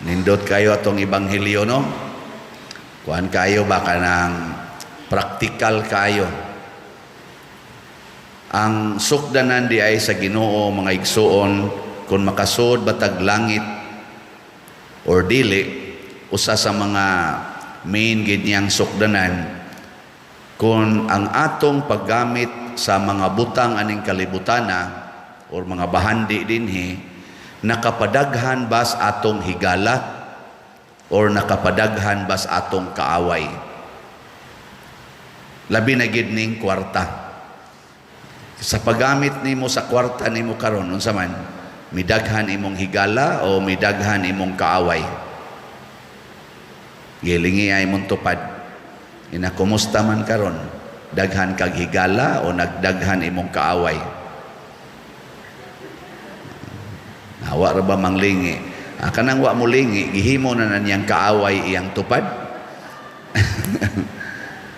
Nindot kayo atong ebanghelyo, no? Kuan kayo ba kanang praktikal kayo. Ang sukdanan di ay sa Ginoo, mga igsoon, kung makasud batag langit or dili, usa sa mga main gid niyang sukdanan, kung ang atong paggamit sa mga butang aning kalibutana or mga bahandi dinhi nakapadaghan ba sa atong higala or nakapadaghan ba sa atong kaaway. Labi na gid ning kwarta. Sa paggamit nimo sa kwarta nimo karon, unsa man, midaghan imong higala o midaghan imong kaaway. Gilingi ay imong tupad. Ina kumusta man karon? Daghan kag higala o nagdaghan imong kaaway? Nawa ra ba manglingi? Kanang wa mo lingi, gihimo na niyang kaaway iyang tupad.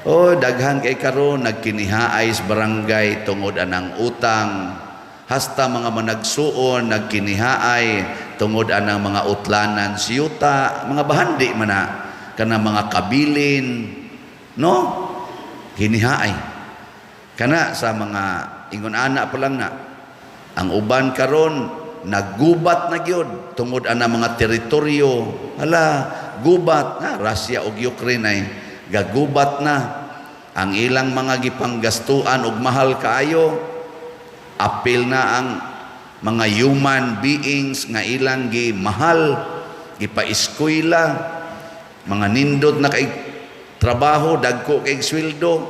O daghan kay karon nagkinihaay sa barangay tungod anang utang, hasta mga managsuon nagkinihaay tungod anang mga utlanan siyuta, mga bahandi man na kana mga kabilin, no? Hinihaay kana sa mga ingon ana pa lang na ang uban karon naggubat na gyud tungod ana mga teritoryo. Hala, gubat na Russia ug Ukraine ay gagubat na ang ilang mga gipanggastuan ug mahal kaayo. Apil na ang mga human beings nga ilang gimahal, gipaeskwela, mga nindot na kay trabaho, dagko kay sweldo,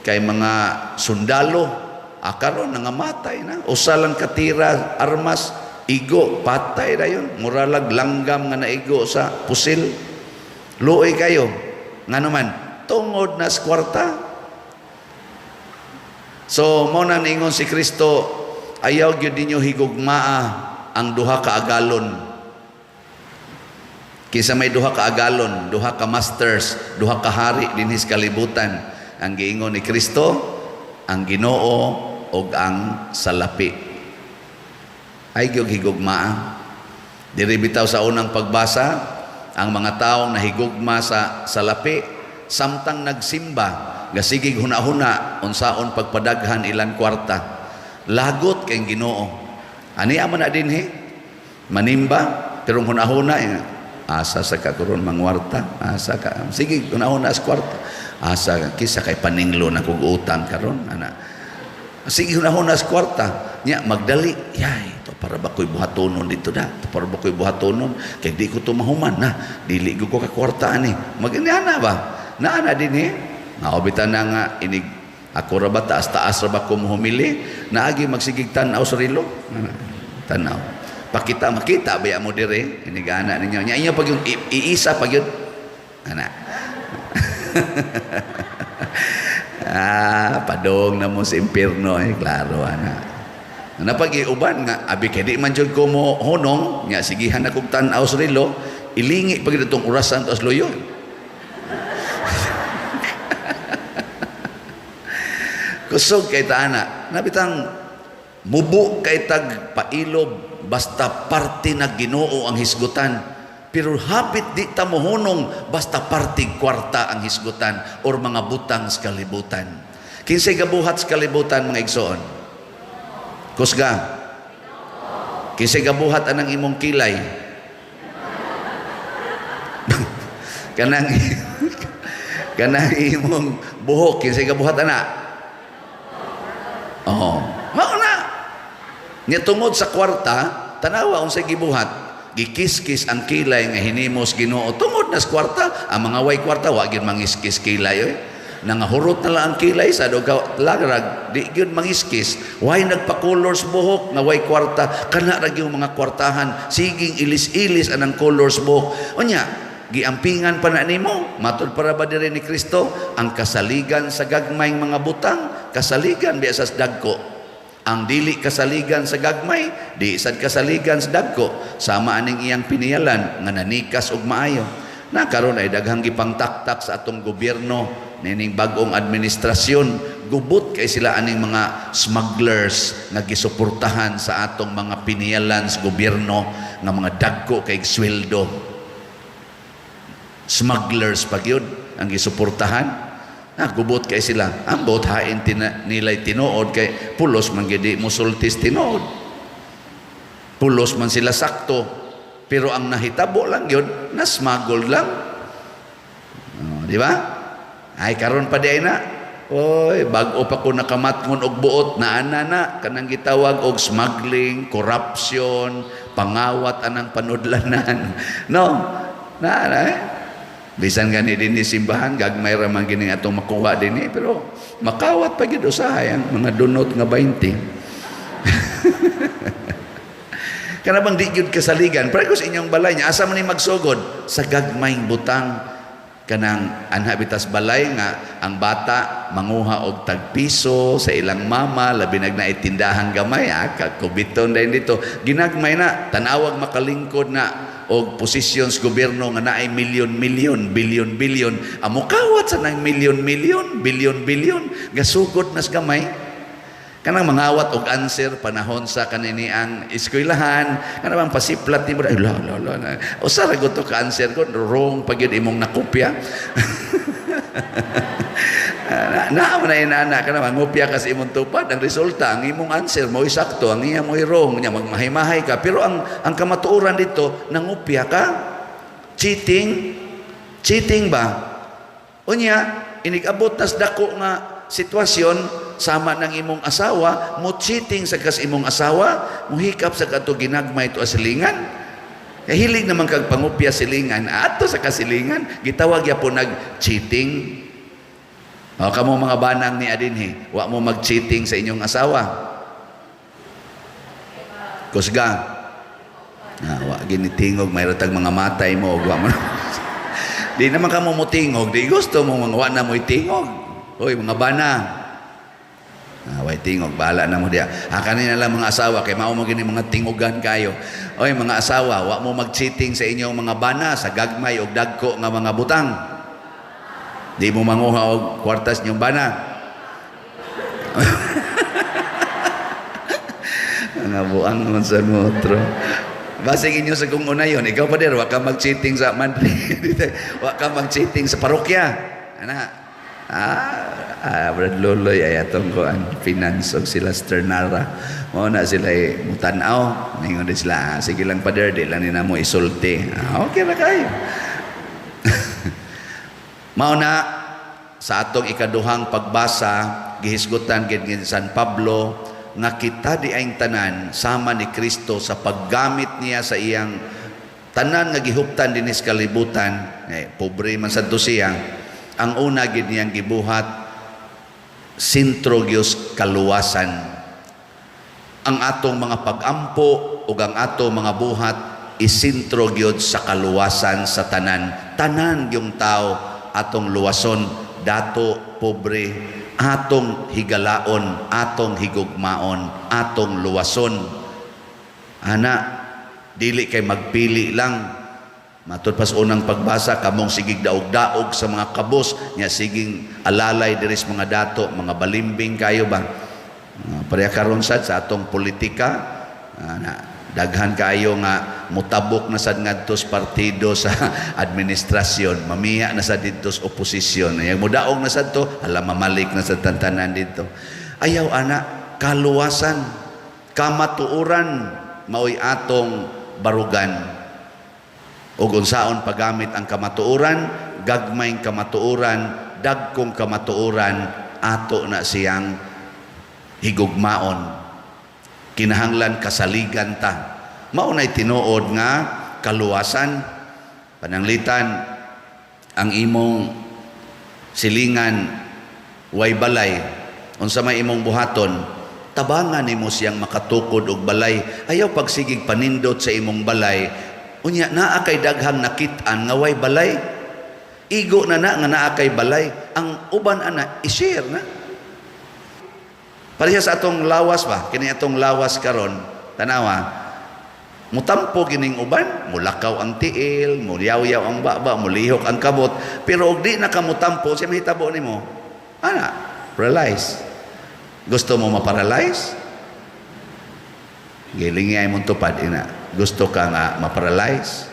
kay mga sundalo, karon nangamatay na. Usa lang katira, armas, igo, patay na yun. Muralag langgam nga naigo sa pusil. Luoy kayo. Nga naman, tungod na sa kwarta. So, mo na ningon si Kristo, ayaw gyud ninyo higugmaa ang duha ka agalon. Kisa may duha ka agalon, duha ka masters, duha ka hari dinhis kalibutan. Ang giingon ni Kristo, ang Ginoo ug ang salapi. Ay gyud higugmaa. Diri bitaw sa unang pagbasa, ang mga taong nahigugma sa salapi samtang nagsimba gasigig hunahuna unsaon pagpadaghan ilang kwarta, lagot kay Ginoo. Ani man na dinhi manimba pero hunahuna asa sa karon mangwarta, asa ka sige hunahuna sa kwarta, asa kisa kay paninglo na kog utang karon ana, sige hunahuna sa kwarta nya magdali yay to para ba koy buhatonon dito da, para ba koy buhatonon kay di ko to mahuman na dili ko ka kwarta ani magana ba na ana dinhi. Naobitan na nga, inig, ako ra ba taas-taas ra ba ko humili? Naagi magsigig tanaw sa rilo? Tanaw. Pakita, makita ba mo dire? Inigana ninyo. Nya inyo pag yung iisa pag yun. Ana. Padong na mo sa impyerno. Klaro, ana. Napag-iuban nga, abi kaya di man dyan ko mo honong, nga sigihan na kong tanaw sa rilo, ilingi pag itong orasan to as loyo. Kusog kay taana, nabitang mubo kay tag pailob basta parte na Ginoo ang hisgutan. Pero hapit di ta mohunong basta parte kwarta ang hisgutan or mga butang sa kalibutan. Kinsay gabuhat sa kalibutan mga igsoon? Kusga. Kinsay gabuhat anang imong kilay? kanang imong buhok kinsay gabuhat ana? Oh, mao na. Nya tungod sa kwarta, tanawa unsay gibuhat, gikis-kis ang kilay nga hinimos Ginoo. Tungod na sa kwarta, ang mga way kwarta wa gyud mangiskis kilay oy. Nangahurot na lang ang kilay sa dugaw lagrag, di gyud mangiskis. Way nagpa-colors buhok nga way kwarta, kana ra gyud mga kwartahan, siging ilis-ilis anang colors buhok. Unya, giampingan pa na nimo matud para ba diri ni Kristo ang kasaligan sa gagmayng mga butang, kasaligan biya sa dagko. Ang dili kasaligan sa gagmay, di sad kasaligan sa dagko. Sama aning iyang piniyalan nga nanikas og maayo. Na karon ay daghang gipangtaktak sa atong gobyerno nining bagong administrasyon, gubot kay sila aning mga smugglers nga gisuportahan sa atong mga pinialan sa gobyerno nga mga dagko kay sweldo. Smugglers pag yun ang gisuportahan. Gubot kay sila. Ang bot hain nila'y tinuod kay pulos man gidi musultis tinuod. Pulos man sila sakto. Pero ang nahitabo lang yun, na-smuggle lang. Di ba? Ay, karon pa di na. Oy, bago pa ko nakamatngon og buot na ana kanang gitawag og smuggling, corruption, pangawat anang panudlanan. No? Bisan gani din ni simbahan, gagmay ra man gini atong makuha din pero makawat pa gid usahay ang mga dunot nga 20. Kana bang di gyud kasaligan, pero sa inyong balay niya asa man ni magsugod sa gagmayng butang kanang anhabitas balay nga ang bata manguha og tagpiso sa ilang mama labi nagnaitindahang gamay kakubiton din dito ginagmay na tanawag makalingkod na og posisyon sa gobyerno nga naay milyon-milyon, bilyon-bilyon, amukawat sa nang milyon-milyon, bilyon-bilyon, gasugod nas gamay. Kanang mangawat og answer panahon sa kanini ang eskwelahan, kanang pasiplat ni mo, ay la. Usa ra gud to ka answer ko, wrong pag yun imong nakopya. Naman na inana ka naman, ngupya ka sa imong tupad, ang resulta, ang imong answer mo sakto, ang iya mo wrong, niya magmahimahay ka, pero ang kamatuoran dito, nangupya ka, cheating ba? Unya, inigabot nas dako nga sitwasyon, sama ng imong asawa, mo cheating sa kas imong asawa, mo hikap sa kato ginagmay to asilingan, hilig naman kag pangupya silingan, ato sa kasilingan, gitawag ya po nag-cheating. O, kamo mga banang ni Adinhe, wa mo mag-cheating sa inyong asawa. Kusga. Wa ginitingog, mayroon mga matay mo, wa mo. Di naman ka mo mutingog, di gusto mo mga wa na mo itingog. Hoy, mga bana. Way tingog, bahala na mo diya. Kanina lang mga asawa, kay mao mo gini mga tingugan kayo. Oy, mga asawa, wa mo mag-cheating sa inyong mga bana, sa gagmay o dagko nga mga butang. Di mo manguha og kwartas niyong bana. Nga buang naman sa motro. Basig inyo sa kung una yun, ikaw pa din, wak ka mag-cheating sa mandri. Wak ka mag-cheating sa parokya. Brad Loloy ay atong ko ang finance og sila Sternara. Mo na sila mutanaw. Ningon din sila, sige lang pa di lang nina mo isulti. Okay na kayo. Mauna sa atong ikaduhang pagbasa gihisgutan gid ni San Pablo nga kita di ay tanan sama ni Kristo sa paggamit niya sa iyang tanan nga gihuptan dinis kalibutan. Pobre man sadto siya. Ang una gid niyang gibuhat sentro gyud kaluwasan. Ang atong mga pag-ampo ug ang atong mga buhat isentro gyud sa kaluwasan sa tanan yung tao atong luwason, dato, pobre, atong higalaon, atong higugmaon, atong luwason. Ana, dili kay magpili lang. Matod pas unang pagbasa, kamong sigig daog-daog sa mga kabos, niya siging alalay diris mga dato, mga balimbing kayo ba? Pareha karon sad sa atong politika, daghan kayo nga mutabok na sad ngadto sa partido sa administrasyon, mamiya na sad dito sa oposisyon. Yang mudaog na sad to, hala mamalik na sad tantanan dito. Ayaw ana, kaluwasan, kamatuoran maoy atong barugan. Ug unsaon paggamit ang kamatuoran, gagmayng kamatuoran, dagkong kamatuoran, ato na siyang higugmaon. Kinahanglan kasaligan ta. Maunay tinuod nga kaluwasan, pananglitan, ang imong silingan way balay. Unsa may imong buhaton, tabangan nimo siyang makatukod og balay. Ayaw pagsigig panindot sa imong balay. Unya naa kay daghang nakit-an nga way balay. Igo na nga naa kay balay. Ang uban ana i-share na. Pareha sa atong lawas ba? Kini atong lawas karon, tanawa. Mutampo gining uban, mulakaw ang tiil, mulyaw-yaw ang baba, mulihok ang kabot. Pero og di na ka mutampo, siya mahitabo nimo. Ana, paralyze. Gusto mo ma-paralyze? Gilingay mong tupad ina. Gusto ka nga ma-paralyze?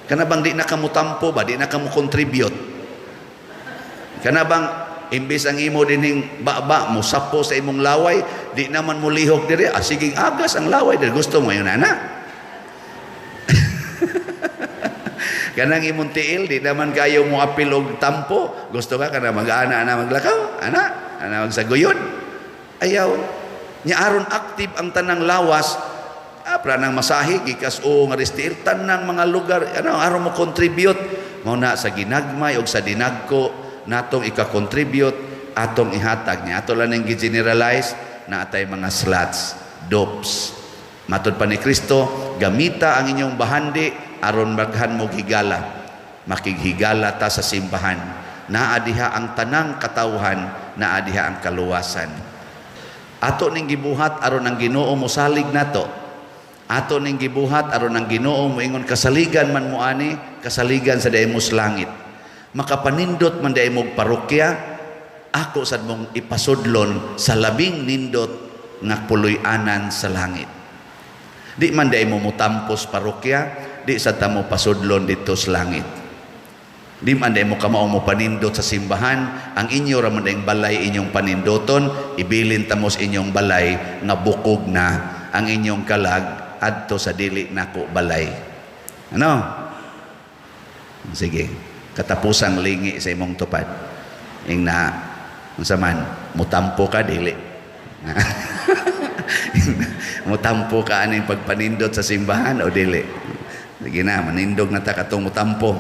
Kana bang di na ka mutampo ba? Di na ka mo contribute? Kana bang imbis ang imo dining baba mo sapo sa imong laway, di naman mo lihok diri, siging agas ang laway diri. Gusto mo yun, ana? Kanang imong tiil, di naman kayo mo apil og tampo. Gusto ka kana mag-ana na maglakaw? Ana magsaguyod? Ayaw. Nya aron active ang tanang lawas, pranang masahi, gikas o nga restir, tanang mga lugar, aron mo contribute. Mao na sa ginagmay o sa dinagko, natong ika-contribute, atong ihatag niya. Ato lang yung gi-generalize na atay mga slots, dopes. Matod pa ni Kristo, gamita ang inyong bahandi, aron maghan mo higala. Makighigala ta sa simbahan. Naadiha ang tanang katawhan, naadiha ang kaluwasan. Ato ning gibuhat aron ang Ginoo mo salig nato. Ato ning gibuhat aron ang Ginoo mo ingon kasaligan man mo ani, kasaligan sa daymos langit. Makapanindot man daymog parokya, ako sad mong ipasudlon sa labing nindot nga puloy-anan sa langit. Di man daymo mutampos parokya, di sa tamo pasudlon dito sa langit. Di man daymo kamao mo panindot sa simbahan, ang inyo ra man dayong balay inyong panindoton, ibilin tamos inyong balay nga bukog na ang inyong kalag adto sa dili nako balay. Ano? Sige, katapusang lingi sa imong tupad. Ing na unsa man mutampo ka dili. Mutampo ka aning pagpanindot sa simbahan o dili. Sige na, manindog na ta katong mutampo.